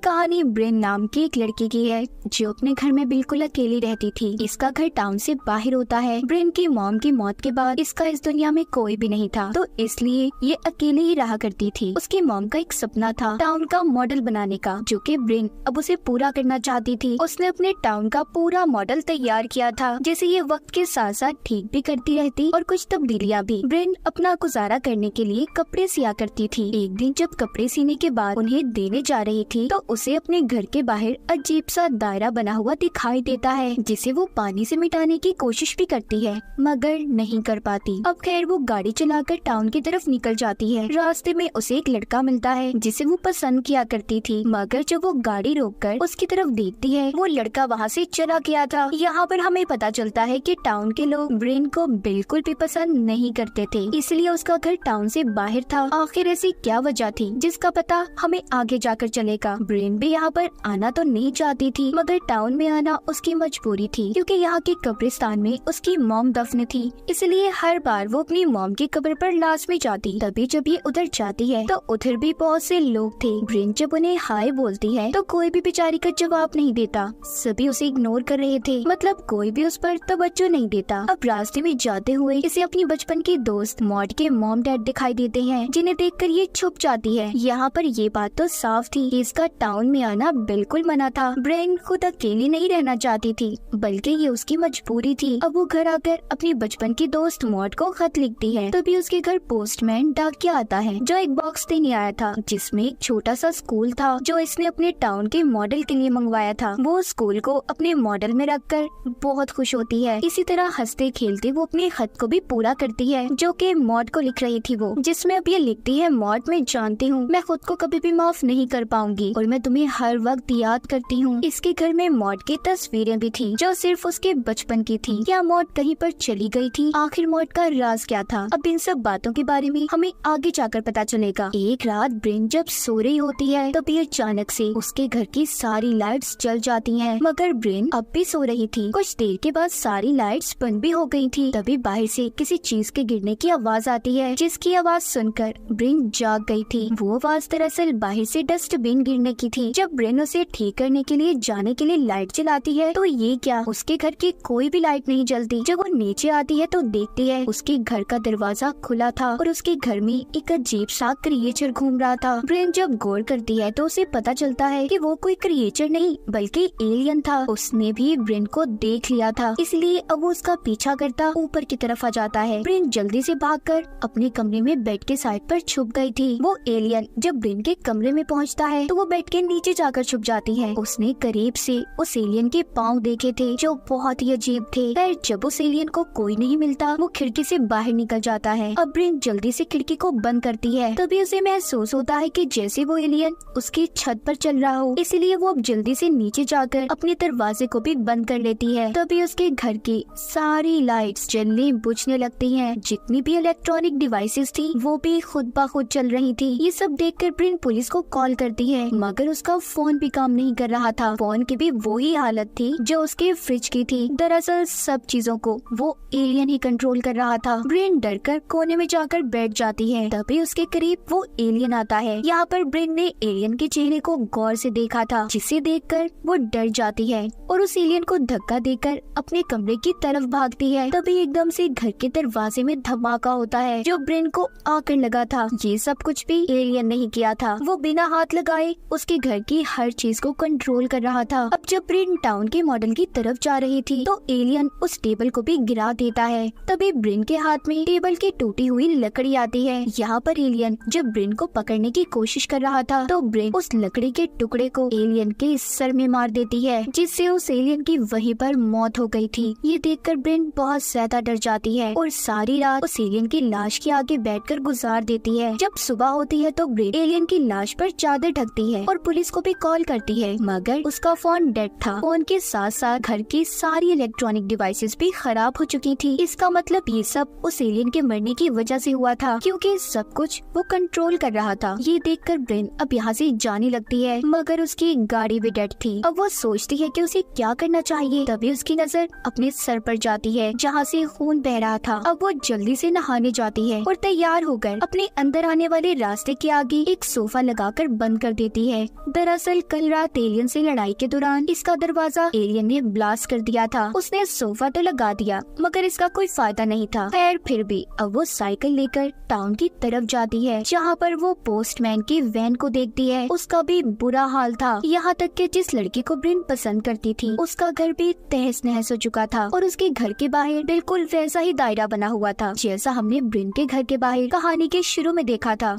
कहानी ब्रेन नाम की एक लड़की की है जो अपने घर में बिल्कुल अकेली रहती थी। इसका घर टाउन से बाहर होता है। ब्रेन की मॉम की मौत के बाद इसका इस दुनिया में कोई भी नहीं था, तो इसलिए ये अकेले ही रहा करती थी। उसकी मॉम का एक सपना था टाउन का मॉडल बनाने का, जो कि ब्रेन अब उसे पूरा करना चाहती थी। उसने अपने टाउन का पूरा मॉडल तैयार किया था, जैसे ये वक्त के साथ साथ ठीक भी करती रहती और कुछ तब्दीलियाँ भी। ब्रेन अपना गुजारा करने के लिए कपड़े सिया करती थी। एक दिन जब कपड़े सीने के बाद उन्हें देने जा रही थी तो उसे अपने घर के बाहर अजीब सा दायरा बना हुआ दिखाई देता है, जिसे वो पानी से मिटाने की कोशिश भी करती है मगर नहीं कर पाती। अब खैर वो गाड़ी चलाकर टाउन की तरफ निकल जाती है। रास्ते में उसे एक लड़का मिलता है जिसे वो पसंद किया करती थी, मगर जब वो गाड़ी रोककर उसकी तरफ देखती है वो लड़का वहाँ से चला गया था। यहाँ पर हमें पता चलता है कि टाउन के लोग ब्रेन को बिल्कुल भी पसंद नहीं करते थे, इसलिए उसका घर टाउन से बाहर था। आखिर ऐसी क्या वजह थी जिसका पता हमें आगे जाकर चलेगा। ब्रेन भी यहाँ पर आना तो नहीं चाहती थी, मगर टाउन में आना उसकी मजबूरी थी, क्योंकि यहाँ के कब्रिस्तान में उसकी मॉम दफन थी। इसलिए हर बार वो अपनी मॉम की कब्र पर लाजमी जाती। तभी जब ये उधर जाती है तो उधर भी बहुत से लोग थे। ब्रेन जब उन्हें हाय बोलती है तो कोई भी बेचारी का जवाब नहीं देता, सभी उसे इग्नोर कर रहे थे, मतलब कोई भी उस पर तवज्जो नहीं देता। अब रास्ते में जाते हुए इसे अपनी बचपन की दोस्त मॉड के मॉम डैड दिखाई देते हैं, जिन्हें देखकर ये छुप जाती है। यहाँ पर ये बात तो साफ थी कि इसका टाउन में आना बिल्कुल मना था। ब्रेन खुद अकेली नहीं रहना चाहती थी, बल्कि ये उसकी मजबूरी थी। अब वो घर आकर अपनी बचपन की दोस्त मॉड को खत लिखती है। तभी उसके घर पोस्टमैन डाकिया आता है, जो एक बॉक्स देने आया था जिसमें एक छोटा सा स्कूल था जो इसने अपने टाउन के मॉडल के लिए मंगवाया था। वो स्कूल को अपने मॉडल में रखकर बहुत खुश होती है। इसी तरह हंसते खेलते वो अपने खत को भी पूरा करती है, जो कि मॉड को लिख रही थी वो, जिसमें अब ये लिखती है, मॉड मैं जानती हूँ मैं खुद को कभी भी माफ नहीं कर पाऊंगी और मैं तुम्हें हर वक्त याद करती हूँ। इसके घर में मॉड की तस्वीरें भी थी जो सिर्फ उसके बचपन की थी। क्या मॉड कहीं पर चली गई थी? आखिर मॉड का राज क्या था? अब इन सब बातों के बारे में हमें आगे जाकर पता चलेगा। एक रात ब्रेन जब सो रही होती है तभी अचानक से उसके घर की सारी लाइट्स जल जाती हैं, मगर ब्रेन अब भी सो रही थी। कुछ देर के बाद सारी लाइट्स बंद भी हो गई थी। तभी बाहर से किसी चीज के गिरने की आवाज आती है, जिसकी आवाज सुनकर ब्रेन जाग गई थी। वो आवाज दरअसल बाहर से डस्टबिन गिरने की थी। जब ब्रेन उसे ठीक करने के लिए जाने के लिए लाइट जलाती है तो ये क्या, उसके घर की कोई भी लाइट नहीं जलती। जब वो नीचे आती है तो देखती है उसके घर का दरवाजा खुला था और उसके घर में एक अजीब सा क्रिएचर घूम रहा था। ब्रेन जब गौर करती है तो उसे पता चलता है कि वो कोई क्रिएचर नहीं बल्कि एलियन था। उसने भी ब्रेन को देख लिया था, इसलिए अब वो उसका पीछा करता ऊपर की तरफ आ जाता है। ब्रेन जल्दी से भागकर अपने कमरे में बेड के साइड पर छुप गई थी। वो एलियन जब ब्रेन के कमरे में पहुंचता है तो वो बेड के नीचे जाकर छुप जाती है। उसने करीब से उस एलियन के पाँव देखे थे जो बहुत ही अजीब थे। खैर जब उस एलियन को कोई नहीं मिलता वो खिड़की से बाहर निकल जाता है। अब ब्रेन जल्दी से खिड़की को बंद करती है। तभी उसे महसूस होता है कि जैसे वो एलियन उसकी छत पर चल रहा हो, इसलिए वो अब जल्दी से नीचे जाकर अपने दरवाजे को भी बंद कर लेती है। तभी उसके घर की सारी लाइट्स जलने बुझने लगती हैं। जितनी भी इलेक्ट्रॉनिक डिवाइसेस थी वो भी खुद ब खुद चल रही थी। ये सब देखकर ब्रेन पुलिस को कॉल करती है, मगर उसका फोन भी काम नहीं कर रहा था। फोन की भी वही हालत थी जो उसके फ्रिज की थी। दरअसल सब चीजों को वो एलियन ही कंट्रोल कर रहा था। ब्रेन डरकर कोने में जाकर बैठ जाती है। तभी उसके करीब वो एलियन आता है। यहाँ पर ब्रेन ने एलियन के चेहरे को गौर से देखा था, जिसे देखकर वो डर जाती है और उस एलियन को धक्का देकर अपने कमरे की तरफ भागती है। तभी एकदम से घर के दरवाजे में धमाका होता है जो ब्रेन को आकर लगा था। ये सब कुछ भी एलियन नहीं किया था, वो बिना हाथ लगाए उसके घर की हर चीज को कंट्रोल कर रहा था। अब जब ब्रेन टाउन के मॉडल की तरफ जा रही थी तो एलियन उस टेबल को भी गिरा देता है। तभी ब्रेन के हाथ में टेबल की टूटी हुई लकड़ी आती है। यहाँ पर एलियन जब ब्रेन को पकड़ने की कोशिश कर रहा था तो ब्रेन उस लकड़ी के टुकड़े को एलियन के सर में मार देती है, जिससे उस एलियन की वहीं पर मौत हो गई थी। ये देखकर ब्रेन बहुत ज्यादा डर जाती है और सारी रात उस एलियन की लाश के आगे बैठकर गुजार देती है। जब सुबह होती है तो ब्रेन एलियन की लाश पर चादर ढकती है और पुलिस को भी कॉल करती है, मगर उसका फोन डेड था। फोन के साथ साथ घर की सारी इलेक्ट्रॉनिक डिवाइसेस भी खराब हो चुकी थी। इसका मतलब ये सब उस एलियन के मरने की वजह से हुआ था, क्योंकि सब कुछ वो कंट्रोल कर रहा था। ये देखकर ब्रेन अब यहाँ से जाने लगती है, मगर उसकी गाड़ी भी डेड थी। अब वो सोचती है कि उसे क्या करना चाहिए। तभी उसकी नजर अपने सर पर जाती है जहाँ से खून बह रहा था। अब वो जल्दी से नहाने जाती है और तैयार होकर अपने अंदर आने वाले रास्ते के आगे एक सोफा लगाकर बंद कर देती है। दरअसल कल रात एलियन से लड़ाई के दौरान इसका दरवाजा एलियन ने ब्लास्ट कर दिया था। उसने सोफा तो लगा दिया मगर इसका कोई फायदा नहीं था। खैर फिर भी अब वो साइकिल लेकर टाउन की तरफ जाती है, जहाँ पर वो पोस्टमैन की वैन को देखती है। उसका भी बुरा हाल था, यहाँ तक कि जिस लड़की को ब्रिन पसंद करती थी उसका घर भी तहस नहस हो चुका था और उसके घर के बाहर बिल्कुल वैसा ही दायरा बना हुआ था जैसा हमने ब्रिन के घर के बाहर कहानी के शुरू में देखा था।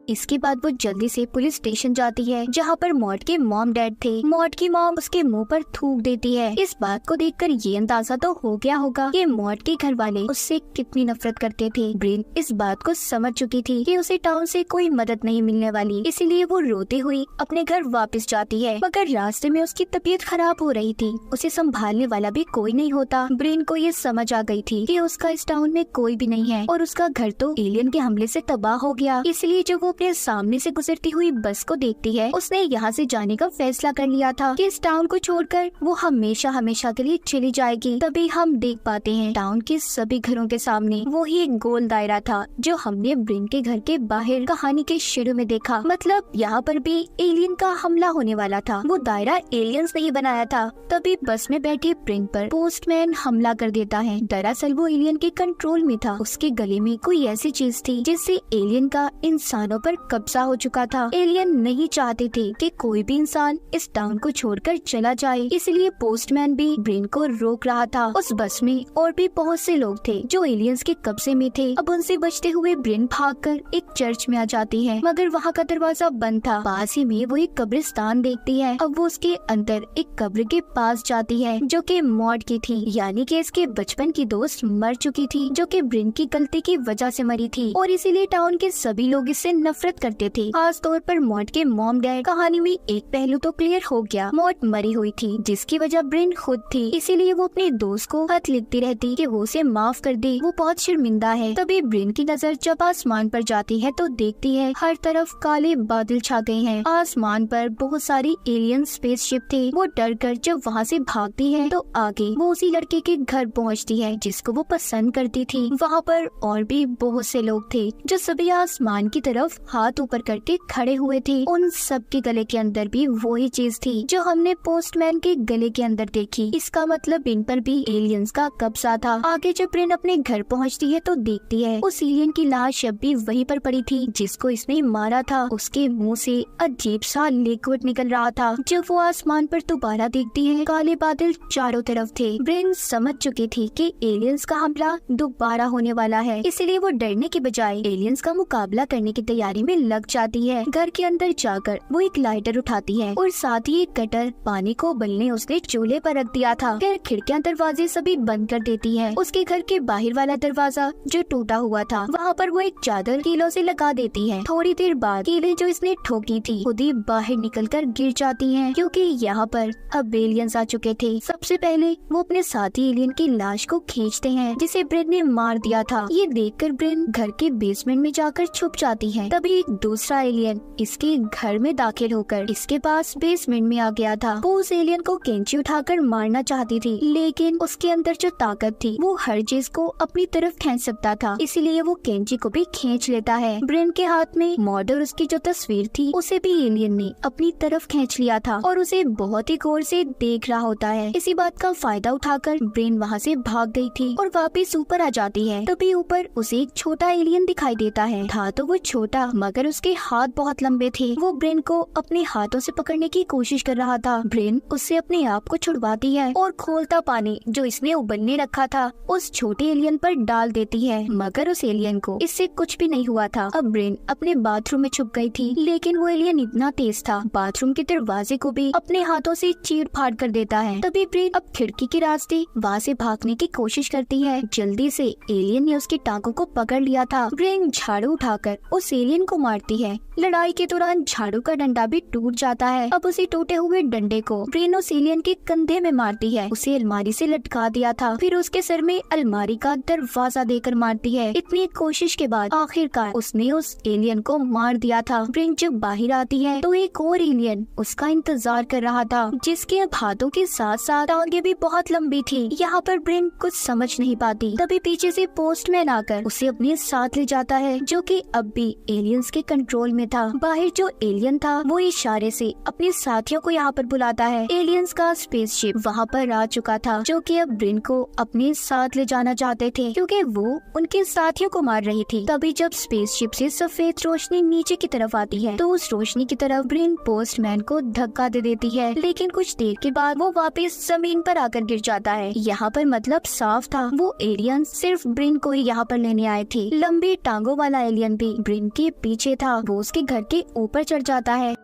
इसके बाद वो जल्दी से पुलिस स्टेशन जाती है, जहाँ पर मॉड के मॉम डैड थे। मॉड की मॉम उसके मुंह पर थूक देती है। इस बात को देखकर ये अंदाजा तो हो गया होगा कि मॉड के घर वाले उससे कितनी नफरत करते थे। ब्रिन इस बात को समझ चुकी थी कि उसे टाउन से कोई मदद नहीं मिलने वाली, इसीलिए वो रोते हुई अपने घर वापस जाती है। मगर रास्ते में उसकी तबीयत खराब हो रही थी, उसे संभालने वाला भी कोई नहीं होता। ब्रिन को ये समझ आ गई थी कि उसका इस टाउन में कोई भी नहीं है और उसका घर तो एलियन के हमले से तबाह हो गया। इसलिए जब वो अपने सामने से गुजरती हुई बस को देखती है, उसने यहाँ से जाने का फैसला कर लिया था कि इस टाउन को छोड़कर वो हमेशा हमेशा के लिए चली जाएगी। तभी हम देख पाते हैं टाउन के सभी घरों के सामने वो ही एक गोल दायरा था जो हमने ब्रिन के घर के बाहर कहानी के शुरू में देखा। मतलब यहाँ पर भी एलियन का हमला होने वाला था। वो दायरा एलियंस ने ही बनाया था। तभी बस में बैठे ब्रिन पर पोस्टमैन हमला कर देता है। दरअसल वो एलियन के कंट्रोल में था। उसके गले में कोई ऐसी चीज थी जिससे एलियन का इंसानों पर कब्जा हो चुका था। एलियन नहीं चाहते थे कि कोई भी इंसान इस टाउन को छोड़कर चला जाए, इसलिए पोस्टमैन भी ब्रिन को रोक रहा था। उस बस में और भी बहुत से लोग थे जो एलियंस के कब्जे में थे। अब उनसे बचते हुए ब्रिन भागकर एक चर्च में आ जाती है, मगर वहाँ का दरवाजा बंद था। पास ही में वो एक कब्रिस्तान देखती है। अब वो उसके अंदर एक कब्र के पास जाती है जो कि मॉड की थी, यानी कि इसके बचपन की दोस्त मर चुकी थी, जो कि ब्रिन की गलती की वजह से मरी थी और इसीलिए टाउन के सभी लोग इससे नफरत करते थे, खास तौर पर मॉड के मॉम डैड। कहानी में एक पहलू तो क्लियर हो गया, मॉड मरी हुई थी जिसकी वजह ब्रिन खुद थी, इसीलिए वो अपने दोस्त को खत लिखती रहती कि वो उसे माफ कर दे, वो बहुत शर्मिंदा है। तभी ब्रिन की नजर जब आसमान पर जाती है तो देखती है हर तरफ काले बादल छा गए हैं। आसमान पर बहुत सारी एलियन स्पेसशिप थे। वो डर कर जब वहाँ से भागती है तो आगे वो उसी लड़के के घर पहुँचती है जिसको वो पसंद करती थी। वहाँ पर और भी बहुत से लोग थे जो सभी आसमान की तरफ हाथ ऊपर करके खड़े हुए थे। उन सब के गले के अंदर भी वही चीज थी जो हमने पोस्टमैन के गले के अंदर देखी। इसका मतलब इन पर भी एलियंस का कब्जा था। आगे जब ब्रिन अपने घर पहुंचती है तो देखती है उस एलियन की लाश अब भी वहीं पर पड़ी थी जिसको इसने मारा था। उसके मुंह से अजीब सा लिक्विड निकल रहा था। जब वो आसमान पर दोबारा देखती है काले बादल चारों तरफ थे। ब्रिन समझ चुकी थी कि एलियंस का हमला दोबारा होने वाला है, इसलिए वो डरने के बजाय एलियंस का मुकाबला करने की तैयारी में लग जाती है। घर के अंदर जाकर वो एक लाइटर उठाती है और साथ ही एक कटर पानी को उबलने उसने चूल्हे पर रख दिया था। फिर खिड़कियां दरवाजे सभी बंद कर देती है। उसके घर के बाहर वाला दरवाजा जो टूटा हुआ था वहाँ पर वो एक चादर कीलों से लगा देती है। थोड़ी देर बाद कीलें जो इसने ठोकी थी खुद ही बाहर निकलकर गिर जाती हैं, क्योंकि यहाँ पर अब एलियंस आ चुके थे। सबसे पहले वो अपने साथी एलियन की लाश को खींचते हैं जिसे ब्रिन ने मार दिया था। ये देखकर ब्रिन घर के बेसमेंट में जाकर छुप जाती है। तभी एक दूसरा एलियन इसके घर में दाखिल होकर इसके पास बेसमेंट में आ गया था। वो उस एलियन को कैंची उठाकर मारना चाहती थी, लेकिन उसके अंदर जो ताकत थी वो हर चीज को अपनी तरफ खींच सकता था, इसीलिए वो कैंची को भी खींच लेता है। ब्रिन के हाथ में मॉड और उसकी जो तस्वीर थी उसे भी एलियन ने अपनी तरफ खींच लिया था और उसे बहुत ही गौर से देख रहा होता है। इसी बात का फायदा उठाकर ब्रिन वहाँ से भाग गई थी और वापिस ऊपर आ जाती है। तभी ऊपर उसे एक छोटा एलियन दिखाई देता है। था तो वो छोटा मगर उसके हाथ बहुत लंबे थे। वो ब्रिन को अपने हाथों से पकड़ने की कोशिश कर रहा था। ब्रिन उससे अपने आप को छुड़वाती है और खोलता पानी जो इसने उबलने रखा था उस छोटे एलियन पर डाल देती है, मगर उस एलियन को इससे कुछ भी नहीं हुआ था। अब ब्रिन अपने बाथरूम में छुप गई थी, लेकिन वो एलियन इतना तेज था बाथरूम के दरवाजे को भी अपने हाथों से चीर फाड़ कर देता है। तभी ब्रिन अब खिड़की के रास्ते वहाँ से भागने की कोशिश करती है। जल्दी से एलियन ने उसकी टांगों को पकड़ लिया था। ब्रिन झाड़ू उठाकर उस एलियन को मारती है। लड़ाई के दौरान झाड़ू का डंडा भी टूट जाता है। अब उसी टूटे हुए डंडे को ब्रिन उस एलियन के कंधे में मारती है। उसे अलमारी से लटका दिया था, फिर उसके सर में अलमारी का दरवाजा देकर मारती है। इतनी कोशिश के बाद आखिरकार उसने उस एलियन को मार दिया था। ब्रिन जब बाहर आती है तो एक और एलियन उसका इंतजार कर रहा था, जिसके हाथों के साथ साथ टांगे भी बहुत लंबी थी। यहाँ पर ब्रिन कुछ समझ नहीं पाती। तभी पीछे से पोस्टमैन आकर उसे अपने साथ ले जाता है, जो कि अब भी एलियन एलियंस के कंट्रोल में था। बाहर जो एलियन था वो इशारे से अपने साथियों को यहाँ पर बुलाता है। एलियंस का स्पेसशिप वहाँ पर आ चुका था, जो कि अब ब्रिन को अपने साथ ले जाना चाहते थे क्योंकि वो उनके साथियों को मार रही थी। तभी जब स्पेसशिप से सफेद रोशनी नीचे की तरफ आती है तो उस रोशनी की तरफ ब्रिन पोस्टमैन को धक्का दे देती है, लेकिन कुछ देर के बाद वो वापस जमीन पर आकर गिर जाता है। यहाँ पर मतलब साफ था, वो एलियन सिर्फ ब्रिन को ही यहाँ पर लेने आए थे। लंबी टांगों वाला एलियन भी ब्रिन के पीछे था, वो उसके घर के ऊपर चढ़ जाता है।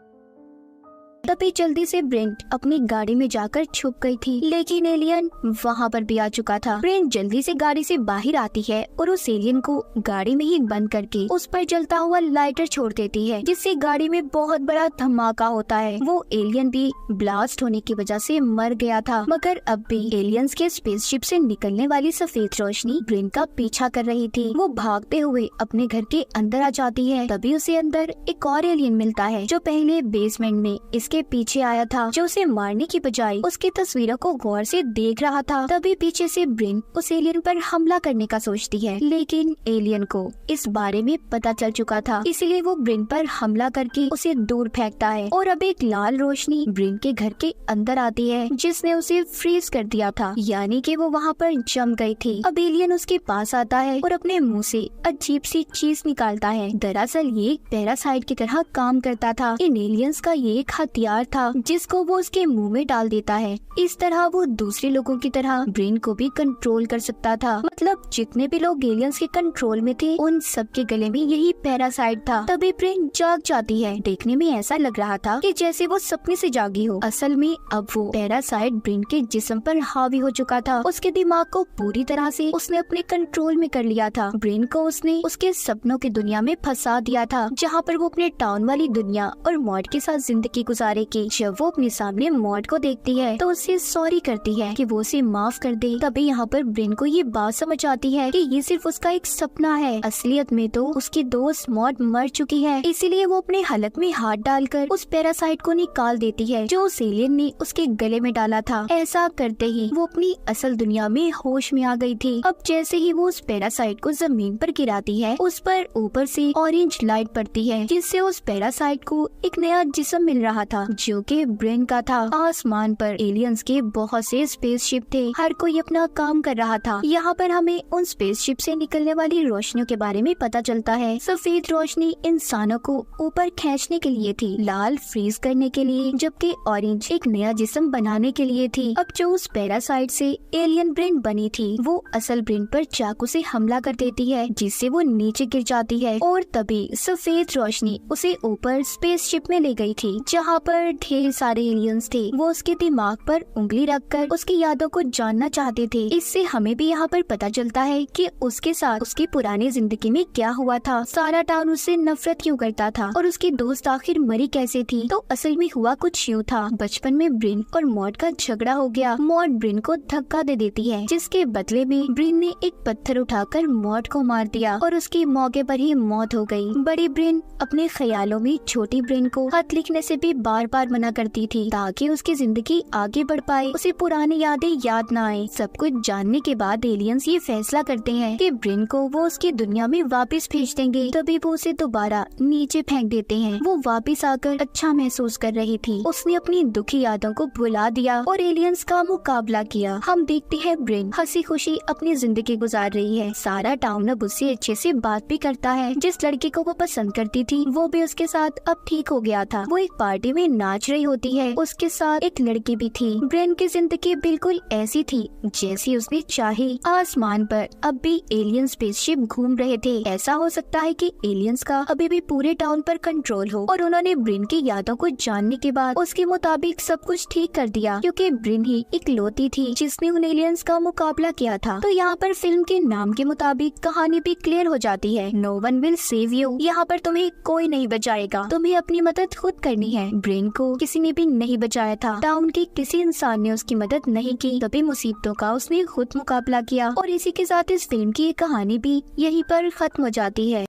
तभी जल्दी से ब्रिन अपनी गाड़ी में जाकर छुप गई थी, लेकिन एलियन वहाँ पर भी आ चुका था। ब्रिन जल्दी से गाड़ी से बाहर आती है और उस एलियन को गाड़ी में ही बंद करके उस पर जलता हुआ लाइटर छोड़ देती है, जिससे गाड़ी में बहुत बड़ा धमाका होता है। वो एलियन भी ब्लास्ट होने की वजह से मर गया था, मगर अब भी एलियंस के स्पेसशिप से निकलने वाली सफेद रोशनी ब्रिन का पीछा कर रही थी। वो भागते हुए अपने घर के अंदर आ जाती है। तभी उसे अंदर एक और एलियन मिलता है जो पहले बेसमेंट में इसके पीछे आया था, जो उसे मारने की बजाय उसकी तस्वीरों को गौर से देख रहा था। तभी पीछे से ब्रिन उस एलियन पर हमला करने का सोचती है, लेकिन एलियन को इस बारे में पता चल चुका था, इसलिए वो ब्रिन पर हमला करके उसे दूर फेंकता है। और अब एक लाल रोशनी ब्रिन के घर के अंदर आती है, जिसने उसे फ्रीज कर दिया था, यानी कि वो वहाँ पर जम गई थी। अब एलियन उसके पास आता है और अपने मुंह से अजीब सी चीज निकालता है। दरअसल ये पैरासाइट की तरह काम करता था। इन एलियंस का ये एक हथियार था जिसको वो उसके मुंह में डाल देता है। इस तरह वो दूसरे लोगों की तरह ब्रेन को भी कंट्रोल कर सकता था। मतलब जितने भी लोग एलियंस के कंट्रोल में थे उन सबके गले में यही पैरासाइट था। तभी ब्रेन जाग जाती है। देखने में ऐसा लग रहा था कि जैसे वो सपने से जागी हो। असल में अब वो पैरासाइट ब्रेन के जिस्म पर हावी हो चुका था। उसके दिमाग को पूरी तरह से उसने अपने कंट्रोल में कर लिया था। ब्रेन को उसने उसके सपनों की दुनिया में फंसा दिया था, जहाँ पर वो अपने टाउन वाली दुनिया और मॉड के साथ जिंदगी गुजारेगी। जब वो अपने सामने मॉड को देखती है तो उससे सॉरी करती है कि वो उसे माफ कर दे। तभी यहाँ पर ब्रेन को ये बात समझ आती है कि ये सिर्फ उसका एक सपना है। असलियत में तो उसकी दोस्त मॉड मर चुकी है, इसीलिए वो अपने हलक में हाथ डालकर उस पैरासाइट को निकाल देती है जो उस एलियन ने उसके गले में डाला था। ऐसा करते ही वो अपनी असल दुनिया में होश में आ गई थी। अब जैसे ही वो उस पैरासाइट को जमीन पर गिराती है, उस पर ऊपर से ऑरेंज लाइट पड़ती है, जिससे उस पैरासाइट को एक नया जिस्म मिल रहा था जो कि ब्रेन का था। आसमान पर एलियंस के बहुत से स्पेसशिप थे, हर कोई अपना काम कर रहा था। यहाँ पर हमें उन स्पेसशिप से निकलने वाली रोशनियों के बारे में पता चलता है। सफेद रोशनी इंसानों को ऊपर खींचने के लिए थी, लाल फ्रीज करने के लिए, जबकि ऑरेंज एक नया जिस्म बनाने के लिए थी। अब जो उस पैरासाइट से एलियन ब्रेन बनी थी वो असल ब्रेन पर चाकू से हमला कर देती है, जिससे वो नीचे गिर जाती है। और तभी सफेद रोशनी उसे ऊपर स्पेसशिप में ले गई थी, जहाँ पर ढेर सारे एलियंस थे। वो उसके दिमाग पर उंगली रखकर उसकी यादों को जानना चाहते थे। इससे हमें भी यहाँ पर पता चलता है कि उसके साथ उसकी पुरानी जिंदगी में क्या हुआ था, सारा टाउन उससे नफरत क्यों करता था और उसकी दोस्त आखिर मरी कैसे थी। तो असल में हुआ कुछ यूँ था, बचपन में ब्रेन और मॉड का झगड़ा हो गया। मॉड ब्रेन को धक्का दे देती है, जिसके बदले में ब्रेन ने एक पत्थर उठाकर मॉड को मार दिया और उसकी मौके पर ही मौत हो गई। बड़ी ब्रेन अपने ख्यालों में छोटी ब्रेन को खत लिखने से भी बार बार मना करती थी, ताकि उसकी जिंदगी आगे बढ़ पाए, उसे पुरानी यादें याद न आए। सब कुछ जानने के बाद एलियंस ये फैसला करते हैं कि ब्रेन को वो उसकी दुनिया में वापस भेज देंगे। तभी वो उसे दोबारा नीचे फेंक देते हैं। वो वापस आकर अच्छा महसूस कर रही थी, उसने अपनी दुखी यादों को भुला दिया और एलियंस का मुकाबला किया। हम देखते हैं ब्रेन हंसी खुशी अपनी जिंदगी गुजार रही है। सारा टाउन अब उससे अच्छे से बात भी करता है। जिस लड़की को वो पसंद करती थी वो भी उसके साथ अब ठीक हो गया था। वो एक पार्टी में नाच रही होती है, उसके साथ एक लड़की भी थी। ब्रेन की जिंदगी बिल्कुल ऐसी थी जैसी उसने चाही। आसमान पर अब भी एलियन स्पेसशिप घूम रहे थे। ऐसा हो सकता है कि एलियंस का अभी भी पूरे टाउन पर कंट्रोल हो और उन्होंने ब्रेन की यादों को जानने के बाद उसके मुताबिक सब कुछ ठीक कर दिया, क्योंकि ब्रेन ही इकलौती थी जिसने उन एलियंस का मुकाबला किया था। तो यहाँ पर फिल्म के नाम के मुताबिक कहानी भी क्लियर हो जाती है। No one will save you. यहाँ पर तुम्हें कोई नहीं बचाएगा, तुम्हें अपनी मदद खुद करनी है। ब्रेन को किसी ने भी नहीं बचाया था, टाउन के किसी इंसान ने उसकी मदद नहीं की। तभी मुसीबतों का उसने खुद मुकाबला किया और इसी के साथ इस फिल्म की कहानी भी यहीं पर खत्म हो जाती है।